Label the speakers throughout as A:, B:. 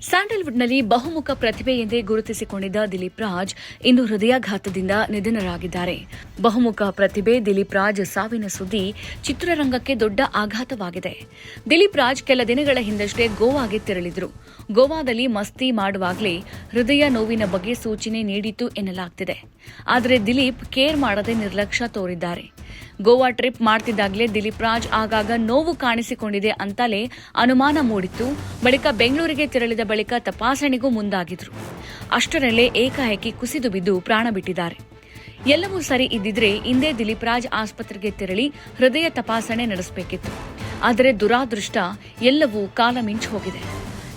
A: ಸ್ಯಾಂಡಲ್ವುಡ್ನಲ್ಲಿ ಬಹುಮುಖ ಪ್ರತಿಭೆ ಎಂದೇ ಗುರುತಿಸಿಕೊಂಡಿದ್ದ ದಿಲೀಪ್ ರಾಜ್ ಇಂದು ಹೃದಯಾಘಾತದಿಂದ ನಿಧನರಾಗಿದ್ದಾರೆ. ಬಹುಮುಖ ಪ್ರತಿಭೆ ದಿಲೀಪ್ ರಾಜ್ ಸಾವಿನ ಸುದ್ದಿ ಚಿತ್ರರಂಗಕ್ಕೆ ದೊಡ್ಡ ಆಘಾತವಾಗಿದೆ. ದಿಲೀಪ್ ರಾಜ್ ಕೆಲ ದಿನಗಳ ಹಿಂದಷ್ಟೇ ಗೋವಾಗೆ ತೆರಳಿದ್ರು. ಗೋವಾದಲ್ಲಿ ಮಸ್ತಿ ಮಾಡುವಾಗಲೇ ಹೃದಯ ನೋವಿನ ಬಗ್ಗೆ ಸೂಚನೆ ನೀಡಿತು ಎನ್ನಲಾಗ್ತಿದೆ. ಆದರೆ ದಿಲೀಪ್ ಕೇರ್ ಮಾಡದೆ ನಿರ್ಲಕ್ಷ್ಯ ತೋರಿದ್ದಾರೆ. ಗೋವಾ ಟ್ರಿಪ್ ಮಾಡ್ತಿದ್ದಾಗಲೇ ದಿಲೀಪ್ ರಾಜ್ ಆಗಾಗ ನೋವು ಕಾಣಿಸಿಕೊಂಡಿದೆ ಅಂತಲೇ ಅನುಮಾನ ಮೂಡಿತ್ತು. ಬಳಿಕ ಬೆಂಗಳೂರಿಗೆ ತೆರಳಿದ ಬಳಿಕ ತಪಾಸಣೆಗೂ ಮುಂದಾಗಿದ್ರು. ಅಷ್ಟರಲ್ಲೇ ಏಕಾಏಕಿ ಕುಸಿದು ಬಿದ್ದು ಪ್ರಾಣ ಬಿಟ್ಟಿದ್ದಾರೆ. ಎಲ್ಲವೂ ಸರಿ ಇದ್ದಿದ್ರೆ ಇಂದೇ ದಿಲೀಪ್ ರಾಜ್ ಆಸ್ಪತ್ರೆಗೆ ತೆರಳಿ ಹೃದಯ ತಪಾಸಣೆ ನಡೆಸಬೇಕಿತ್ತು. ಆದರೆ ದುರಾದೃಷ್ಟ ಎಲ್ಲವೂ ಕಾಲ ಮಿಂಚು ಹೋಗಿದೆ.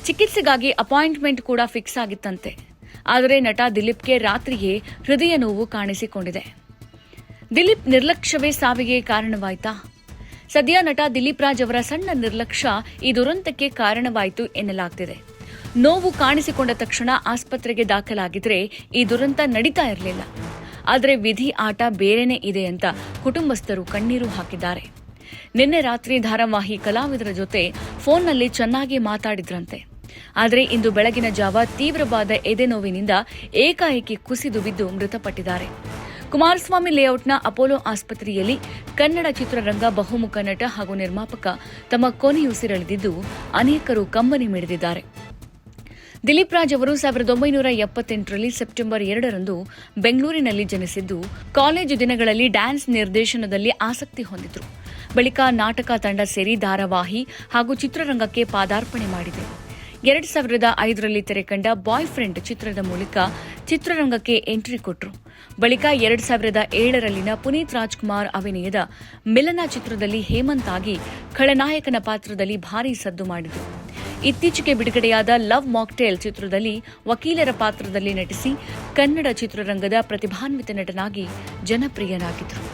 A: ಚಿಕಿತ್ಸೆಗಾಗಿ ಅಪಾಯಿಂಟ್ಮೆಂಟ್ ಕೂಡ ಫಿಕ್ಸ್ ಆಗಿತ್ತಂತೆ. ಆದರೆ ನಟ ದಿಲೀಪ್ಗೆ ರಾತ್ರಿಯೇ ಹೃದಯ ನೋವು ಕಾಣಿಸಿಕೊಂಡಿದೆ. ದಿಲೀಪ್ ನಿರ್ಲಕ್ಷ್ಯವೇ ಸಾವಿಗೆ ಕಾರಣವಾಯಿತಾ? ಸದ್ಯ ನಟ ದಿಲೀಪ್ ರಾಜ್ ಅವರ ಸಣ್ಣ ನಿರ್ಲಕ್ಷ್ಯ ಈ ದುರಂತಕ್ಕೆ ಕಾರಣವಾಯಿತು ಎನ್ನಲಾಗ್ತಿದೆ. ನೋವು ಕಾಣಿಸಿಕೊಂಡ ತಕ್ಷಣ ಆಸ್ಪತ್ರೆಗೆ ದಾಖಲಾಗಿದ್ರೆ ಈ ದುರಂತ ನಡೀತಾ ಇರಲಿಲ್ಲ. ಆದರೆ ವಿಧಿ ಆಟ ಬೇರೆನೇ ಇದೆ ಅಂತ ಕುಟುಂಬಸ್ಥರು ಕಣ್ಣೀರು ಹಾಕಿದ್ದಾರೆ. ನಿನ್ನೆ ರಾತ್ರಿ ಧಾರಾವಾಹಿ ಕಲಾವಿದರ ಜೊತೆ ಫೋನ್ನಲ್ಲಿ ಚೆನ್ನಾಗಿ ಮಾತಾಡಿದ್ರಂತೆ. ಆದರೆ ಇಂದು ಬೆಳಗಿನ ಜಾವ ತೀವ್ರವಾದ ಎದೆನೋವಿನಿಂದ ಏಕಾಏಕಿ ಕುಸಿದು ಬಿದ್ದು ಮೃತಪಟ್ಟಿದ್ದಾರೆ. ಕುಮಾರಸ್ವಾಮಿ ಲೇಔಟ್ನ ಅಪೋಲೋ ಆಸ್ಪತ್ರೆಯಲ್ಲಿ ಕನ್ನಡ ಚಿತ್ರರಂಗ ಬಹುಮುಖ ನಟ ಹಾಗೂ ನಿರ್ಮಾಪಕ ತಮ್ಮ ಕೊನೆಯುಸಿರೆಳೆದಿದ್ದು ಅನೇಕರು ಕಂಬನಿ ಮಿಡಿದಿದ್ದಾರೆ. ದಿಲೀಪ್ ರಾಜ್ ಅವರು 1978ರಲ್ಲಿ ಸೆಪ್ಟೆಂಬರ್ 2ರಂದು ಬೆಂಗಳೂರಿನಲ್ಲಿ ಜನಿಸಿದ್ದು, ಕಾಲೇಜು ದಿನಗಳಲ್ಲಿ ಡ್ಯಾನ್ಸ್ ನಿರ್ದೇಶನದಲ್ಲಿ ಆಸಕ್ತಿ ಹೊಂದಿದ್ರು. ಬಳಿಕ ನಾಟಕ ತಂಡ ಸೇರಿ ಧಾರಾವಾಹಿ ಹಾಗೂ ಚಿತ್ರರಂಗಕ್ಕೆ ಪಾದಾರ್ಪಣೆ ಮಾಡಿದೆ. 2005ರಲ್ಲಿ ತೆರೆಕಂಡ ಬಾಯ್ ಫ್ರೆಂಡ್ ಚಿತ್ರದ ಮೂಲಕ ಚಿತ್ರರಂಗಕ್ಕೆ ಎಂಟ್ರಿ ಕೊಟ್ಟರು. ಬಳಿಕ 2007ರಲ್ಲಿನ ಪುನೀತ್ ರಾಜ್ಕುಮಾರ್ ಅಭಿನಯದ ಮಿಲನ ಚಿತ್ರದಲ್ಲಿ ಹೇಮಂತ್ ಆಗಿ ಖಳನಾಯಕನ ಪಾತ್ರದಲ್ಲಿ ಭಾರೀ ಸದ್ದು ಮಾಡಿದರು. ಇತ್ತೀಚೆಗೆ ಬಿಡುಗಡೆಯಾದ ಲವ್ ಮಾಕ್ಟೇಲ್ ಚಿತ್ರದಲ್ಲಿ ವಕೀಲರ ಪಾತ್ರದಲ್ಲಿ ನಟಿಸಿ ಕನ್ನಡ ಚಿತ್ರರಂಗದ ಪ್ರತಿಭಾನ್ವಿತ ನಟನಾಗಿ ಜನಪ್ರಿಯನಾಗಿದ್ದರು.